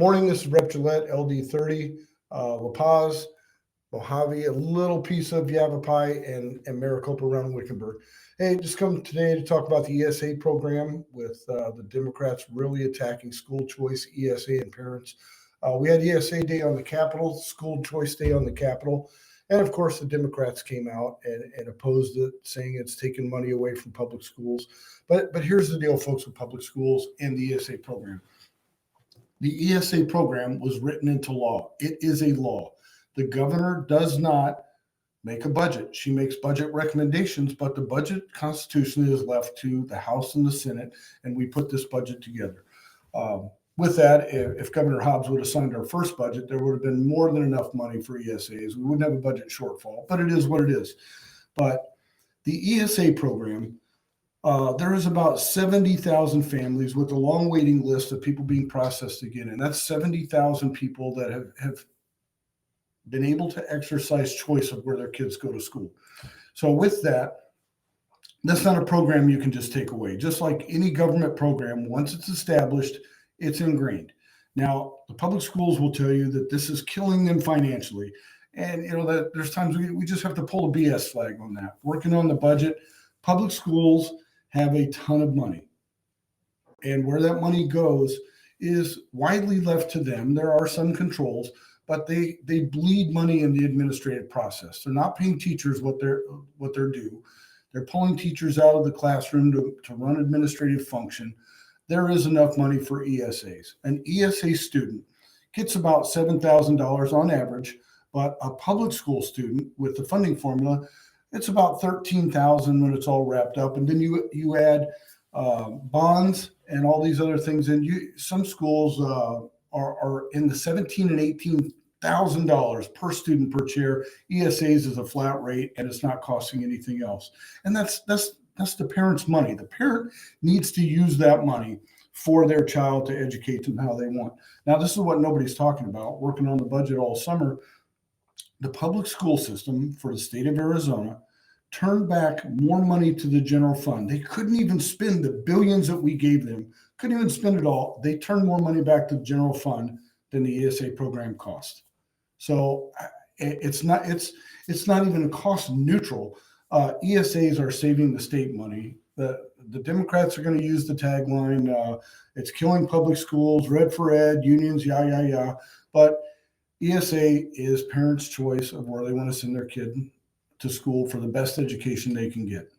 Morning, this is Rep Gillette, LD30, La Paz, Mojave, a little piece of Yavapai, and Maricopa around Wickenburg. Hey, just come today to talk about the ESA program with the Democrats really attacking school choice, ESA, and parents. We had ESA Day on the Capitol, School Choice Day on the Capitol, and of course the Democrats came out and opposed it, saying it's taking money away from public schools. But here's the deal, folks, with public schools and the ESA program. The ESA program was written into law. It is a law. The governor does not make a budget. She makes budget recommendations, but the budget constitution is left to the House and the Senate, and we put this budget together. With that, if Governor Hobbs would have signed our first budget, there would have been more than enough money for ESAs. We wouldn't have a budget shortfall, but it is what it is. But the ESA program, there is about 70,000 families with a long waiting list of people being processed again. And that's 70,000 people that have been able to exercise choice of where their kids go to school. So with that, that's not a program you can just take away. Just like any government program, once it's established, it's ingrained. Now, the public schools will tell you that this is killing them financially. And, that there's times we just have to pull a BS flag on that. Working on the budget, public schools have a ton of money. And where that money goes is widely left to them. There are some controls, but they bleed money in the administrative process. They're not paying teachers what they're due. They're pulling teachers out of the classroom to run administrative function. There is enough money for ESAs. An ESA student gets about $7,000 on average, but a public school student with the funding formula, it's about $13,000 when it's all wrapped up. And then you add bonds and all these other things. And some schools are in the $17,000 and $18,000 per student per chair. ESAs is a flat rate, and it's not costing anything else. And that's the parent's money. The parent needs to use that money for their child to educate them how they want. Now, this is what nobody's talking about. Working on the budget all summer, the public school system for the state of Arizona turned back more money to the general fund. They couldn't even spend the billions that we gave them, couldn't even spend it all. They turned more money back to the general fund than the ESA program cost. So it's not even cost neutral. ESAs are saving the state money. The Democrats are going to use the tagline, it's killing public schools, red for ed, unions, yeah. But ESA is parents' choice of where they want to send their kid to school for the best education they can get.